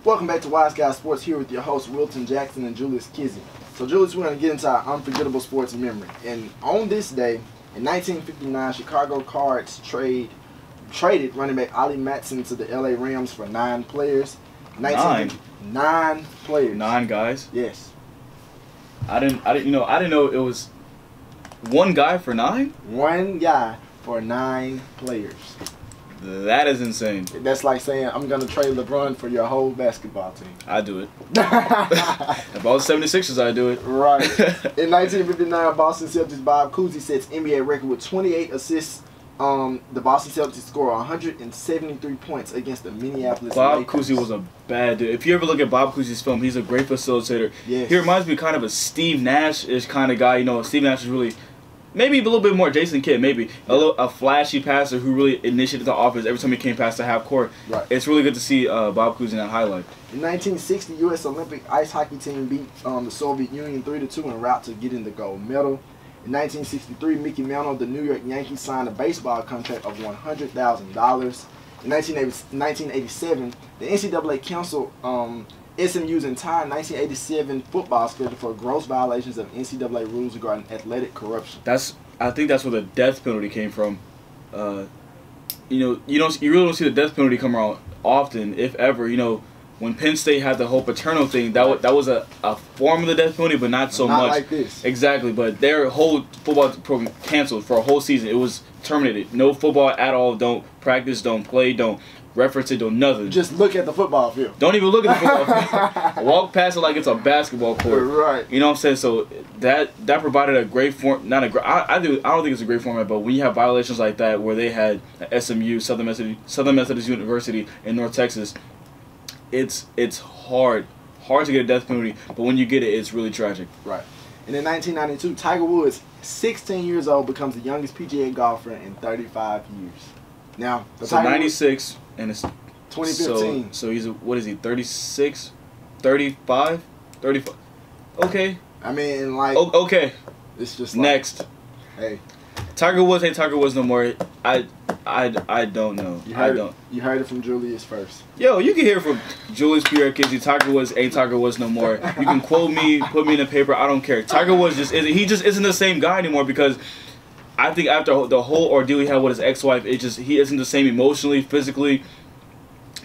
Welcome back to Wise Guy Sports here with your hosts Wilton Jackson and Julius Kizzy. So Julius, we're going to get into our unforgettable sports memory. And on this day, in 1959, Chicago Cards traded running back Ollie Matson to the LA Rams for 9 players. 9 players. 9 guys? Yes. I didn't know it was one guy for 9? One guy for 9 players. That is insane. That's like saying, I'm going to trade LeBron for your whole basketball team. I do it. If I was 76ers, I'd do it. Right. In 1959, Boston Celtics Bob Cousy sets NBA record with 28 assists. The Boston Celtics score 173 points against the Minneapolis Bob Lakers. Cousy was a bad dude. If you ever look at Bob Cousy's film, he's a great facilitator. Yes. He reminds me kind of a Steve Nash-ish kind of guy. You know, Steve Nash is really... maybe a little bit more Jason Kidd, maybe. A flashy passer who really initiated the offense every time he came past the half court. Right. It's really good to see Bob Cousy in that highlight. In 1960, U.S. Olympic ice hockey team beat the Soviet Union 3-2 en route to getting the gold medal. In 1963, Mickey Mantle of the New York Yankees signed a baseball contract of $100,000. In 1987, the NCAA canceled SMU's entire 1987 football schedule for gross violations of NCAA rules regarding athletic corruption. I think that's where the death penalty came from. You really don't see the death penalty come around often, if ever. You know, when Penn State had the whole paternal thing, that was a form of the death penalty, but not so much. Not like this. Exactly, but their whole football program canceled for a whole season. It was terminated. No football at all. Don't practice. Don't play. Don't reference it. Don't nothing. Just look at the football field. Don't even look at the football field. Walk past it like it's a basketball court. Right. You know what I'm saying? So that provided a great form. Not a. I don't think it's a great format, but when you have violations like that, where they had SMU, Southern Methodist University in North Texas, it's hard to get a death penalty. But when you get it, it's really tragic. Right. And in 1992, Tiger Woods, 16 years old, becomes the youngest PGA golfer in 35 years. Now, so 96 and it's 2015. So he's what is he? 36, 35, 35. Okay. I mean, like. Okay. It's just like, next. Hey. Tiger Woods ain't Tiger Woods no more. I don't know. You heard it from Julius first. Yo, you can hear it from Julius Pierre Kizzy. Tiger Woods ain't Tiger Woods no more. You can quote me, put me in the paper. I don't care. Tiger Woods just isn't the same guy anymore because I think after the whole ordeal he had with his ex-wife, he isn't the same emotionally, physically,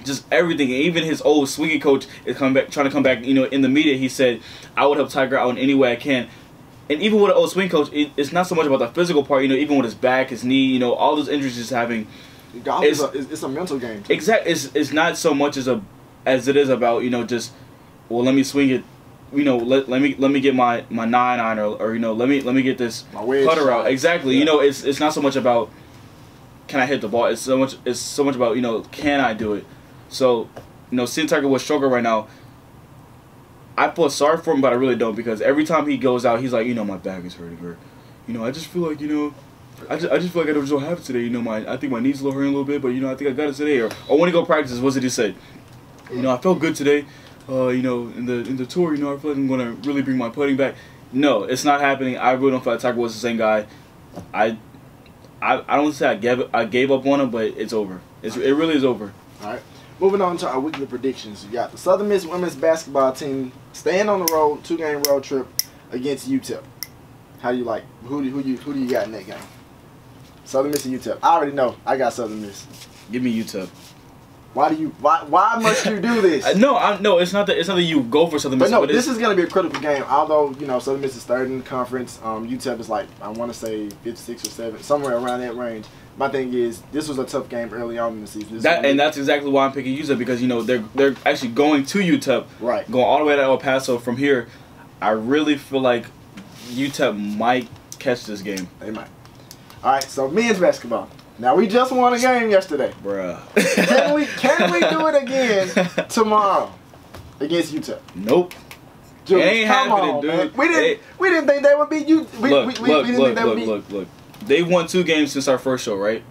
just everything. And even his old swinging coach is trying to come back. You know, in the media, he said, "I would help Tiger out in any way I can." And even with an old swing coach, it's not so much about the physical part. You know, even with his back, his knee, you know, all those injuries he's having. Golf it's a mental game too. Exactly. It's not so much as it is about, you know, just, well, let me swing it. You know, let me get my 9-iron or you know, let me get this putter out. Exactly. Yeah. You know, it's not so much about can I hit the ball. It's so much about, you know, can I do it. So, you know, seeing Tiger Woods struggle right now, I feel sorry for him, but I really don't, because every time he goes out, he's like, you know, my back is hurting, or, you know, I just feel like, you know, I just feel like I don't have it today. You know, I think my knees are hurting a little bit, but you know, I think I got it today. Or when he go practice, what did he say? You know, I felt good today. You know, in the tour, you know, I feel like I'm gonna really bring my putting back. No, it's not happening. I really don't feel like Tiger Woods is the same guy. I don't say I gave up on him, but it's over. It really is over. All right. Moving on to our weekly predictions. You got the Southern Miss women's basketball team staying on the road, 2-game road trip against UTEP. How do you like? Who do you got in that game? Southern Miss and UTEP. I already know. I got Southern Miss. Give me UTEP. Why must you do this? No, it's not that you go for Southern Miss. But no, this is going to be a critical game. Although, you know, Southern Miss is third in the conference. UTEP is like, I want to say 56 or 7, somewhere around that range. My thing is, this was a tough game early on in the season. That's exactly why I'm picking UTEP, because, you know, they're actually going to UTEP, right? Going all the way to El Paso from here. I really feel like UTEP might catch this game. They might. All right, so men's basketball. Now, we just won a game yesterday. Bruh. Can we do it again tomorrow against UTEP? Nope. Julius, it ain't happening, dude. Man. We didn't think they would beat you. Look. They won 2 games since our first show, right?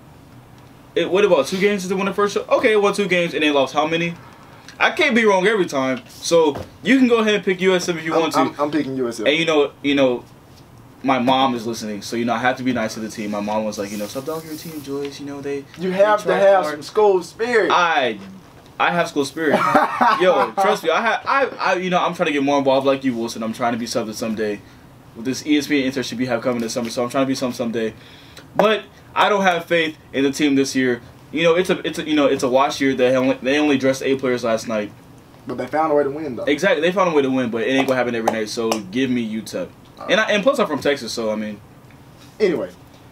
What about 2 games since they won the first show? Okay, they won 2 games and they lost how many? I can't be wrong every time. So you can go ahead and pick USF if you want to. I'm picking USF. And you know, my mom is listening, so you know I have to be nice to the team. My mom was like, you know, stop dogging your team, Julius. You know you have to have some school spirit. I I have school spirit. Yo, trust me. I'm trying to get more involved like you, Wilson. I'm trying to be something someday. With this ESPN internship you have coming this summer, so I'm trying to be something someday. But I don't have faith in the team this year. It's a wash year. They only dressed 8 players last night. But they found a way to win, though. Exactly, they found a way to win, but it ain't gonna happen every night. So give me UTEP. Right. And plus I'm from Texas, so I mean. Anyway,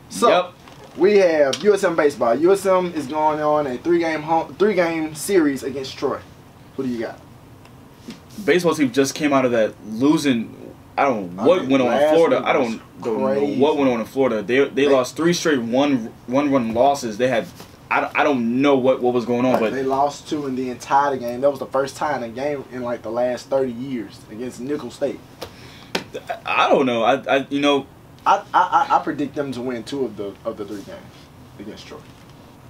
so we have USM baseball. USM is going on a 3-game series against Troy. Who do you got? Baseball team just came out of that losing. I don't know what went on in Florida. I don't know what went on in Florida. They lost 3 straight one-run losses. They had. I don't know what was going on, but they lost 2 in the entire game. That was the first time a game in like the last 30 years against Nickel State. I don't know. I predict them to win 2 of the 3 games against Troy.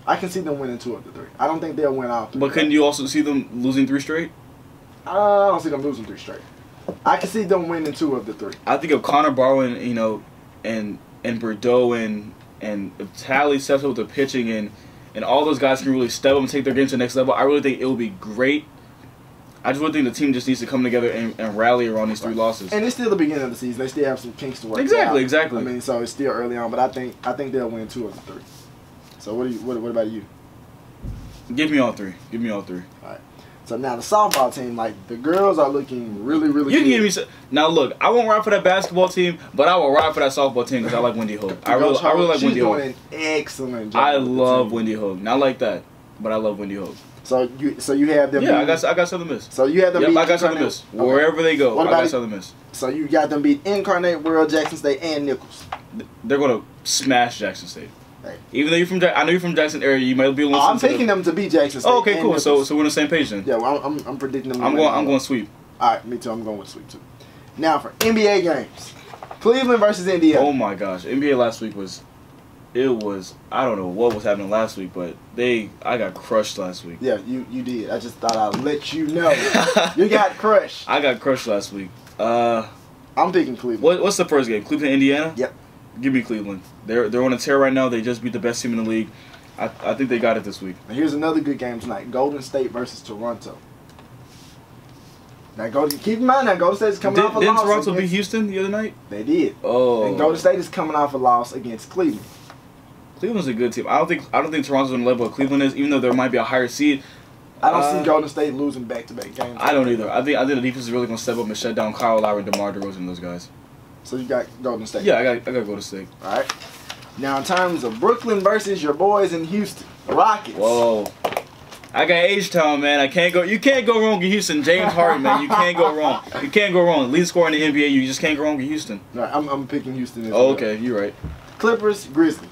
I can see them winning 2 of the 3. I don't think they'll win all 3. But couldn't you also see them losing 3 straight? I don't see them losing 3 straight. I can see them winning 2 of the 3. I think if Connor Barwin, and Bordeaux and if Talley steps up with the pitching and all those guys can really step up and take their game to the next level, I really think it will be great. I just really think the team just needs to come together and rally around these 3 losses. And it's still the beginning of the season. They still have some kinks to work out. Exactly. I mean, so it's still early on, but I think they'll win 2 of the 3. So what about you? Give me all 3. Give me all 3. All right. So now the softball team, like the girls are looking really, really good. You can give me now. Look, I won't ride for that basketball team, but I will ride for that softball team because I like Wendy Hogue. I really like Wendy Hogue. She's doing an excellent job. I love Wendy Hogue. Not like that, but I love Wendy Hogue. So you have them. Yeah, I got Southern Miss. So you have them. Yep, I got Southern Miss. Okay. Wherever they go, I got Southern Miss. So you got them beat Incarnate, World, Jackson State, and Nichols. They're gonna smash Jackson State. Hey. Even though you're from, I know you're from Jackson area. You might be a little. I'm taking them to beat Jackson State. Oh, okay, cool. So we're on the same page then. Yeah, well, I'm predicting them. I'm going sweep. All right, me too. I'm going with sweep too. Now for NBA games, Cleveland versus Indiana. Oh my gosh, NBA last week was. I don't know what was happening last week, but I got crushed last week. Yeah, you did. I just thought I'd let you know. You got crushed. I got crushed last week. I'm picking Cleveland. What's the first game? Cleveland, Indiana? Yep. Give me Cleveland. They're on a tear right now. They just beat the best team in the league. I think they got it this week. Now here's another good game tonight. Golden State versus Toronto. Now keep in mind now Golden State is coming off a loss. Didn't Toronto beat Houston the other night? They did. Oh. And Golden State is coming off a loss against Cleveland. Cleveland's a good team. I don't think Toronto's on the level of Cleveland is, even though there might be a higher seed. I don't see Golden State losing back-to-back games. I don't either. I think the defense is really going to step up and shut down Kyle Lowry, DeMar DeRozan, and those guys. So you got Golden State. Yeah, I got Golden State. All right. Now in terms of Brooklyn versus your boys in Houston, the Rockets. Whoa. I got H-Town, man. You can't go wrong with Houston. James Harden, man. You can't go wrong. You can't go wrong. Lead scorer in the NBA. You just can't go wrong with Houston. All right, I'm picking Houston as well. Okay, you're right. Clippers, Grizzlies.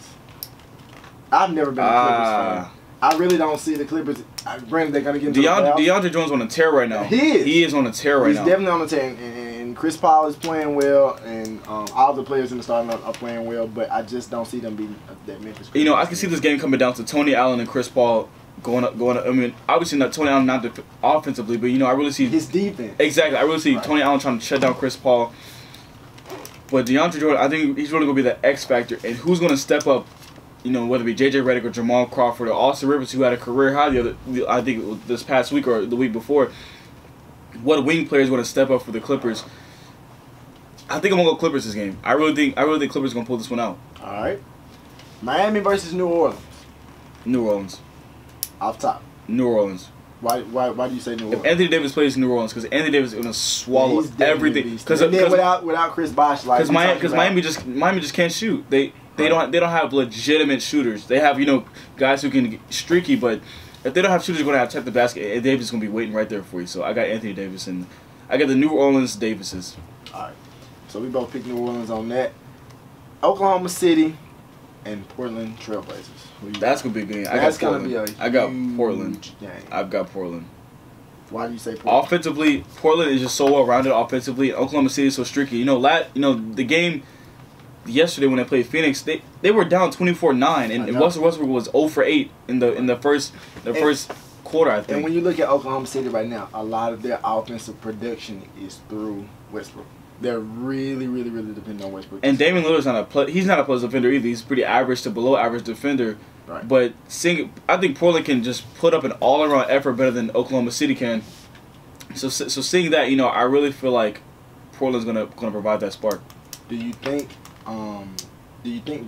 I've never been a Clippers fan. I really don't see the Clippers. Granted, they're gonna get into the playoffs. DeAndre Jones on a tear right now. He is on a tear right now. He's definitely on a tear, and Chris Paul is playing well, and all the players in the starting are playing well. But I just don't see them being that Memphis. You know, I can see this game coming down to Tony Allen and Chris Paul going up. I mean, obviously not Tony Allen not offensively, but I really see his defense. Exactly, I really see Tony Allen trying to shut down Chris Paul. But DeAndre Jordan, I think he's really gonna be the X factor, and who's gonna step up? Whether it be J.J. Redick or Jamal Crawford or Austin Rivers, who had a career high I think this past week or the week before. What wing player is going to step up for the Clippers? I think I'm gonna go Clippers this game. I really think Clippers gonna pull this one out. All right. Miami versus New Orleans. New Orleans. Off top. New Orleans. Why do you say New Orleans? If Anthony Davis plays in New Orleans, because Anthony Davis is gonna swallow everything. Because without Chris Bosh, because Miami just can't shoot. They don't have legitimate shooters. They have guys who can get streaky, but if they don't have shooters, they're gonna have to check the basket. And Davis is gonna be waiting right there for you. So I got Anthony Davis and I got the New Orleans Davises. All right. So we both picked New Orleans on that. Oklahoma City and Portland Trailblazers. That's gonna be a good game. I got Portland. I've got Portland. Why do you say Portland? Offensively, Portland is just so well rounded offensively. Oklahoma City is so streaky. The game yesterday when they played Phoenix, they were down 24-9, and Russell Westbrook was 0 for 8 in the first quarter, I think. And when you look at Oklahoma City right now, a lot of their offensive production is through Westbrook. They're really, really, really dependent on Westbrook. And Damian Lillard's he's not a plus defender either. He's pretty average to below average defender. Right. But I think Portland can just put up an all-around effort better than Oklahoma City can. So seeing that, I really feel like Portland's gonna provide that spark. Do you think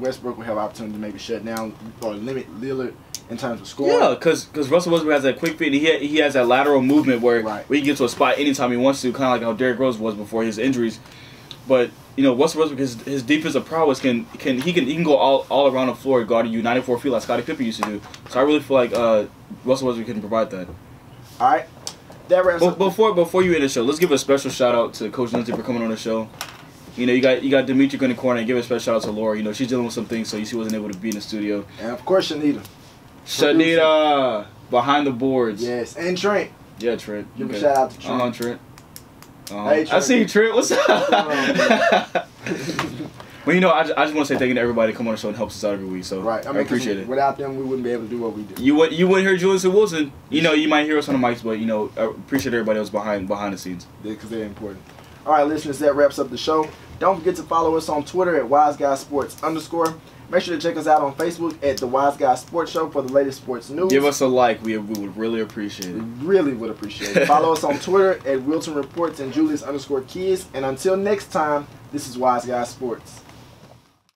Westbrook will have opportunity to maybe shut down or limit Lillard in terms of scoring? Yeah, because Russell Westbrook has that quick feet, and he has that lateral movement where he can get to a spot anytime he wants to, kind of like how Derrick Rose was before his injuries. But Russell Westbrook, his defensive prowess can go all around the floor guarding you 94 feet like Scottie Pippen used to do. So I really feel like Russell Westbrook can provide that. All right. That wraps up. Before you end the show, let's give a special shout out to Coach Lindsay for coming on the show. You got Dimitri in the corner, and give a special shout out to Laura. She's dealing with some things, so she wasn't able to be in the studio. And of course, Shanita. Behind the boards. Yes, and Trent. Yeah, Trent. Give a shout out to Trent. Trent. Hey, Trent. I see you, Trent. What's up? Well, I just want to say thank you to everybody that come on the show and helps us out every week. So I appreciate it. Without them, we wouldn't be able to do what we do. You wouldn't hear Julius and Wilton. You might hear us on the mics, but I appreciate everybody else behind the scenes. Because they're important. All right, listeners, that wraps up the show. Don't forget to follow us on Twitter at WiseGuySports_. Make sure to check us out on Facebook at The Wise Guy Sports Show for the latest sports news. Give us a like. We would really appreciate it. We really would appreciate it. Follow us on Twitter at Wilton Reports and Julius_Kids. And until next time, this is Wise Guy Sports.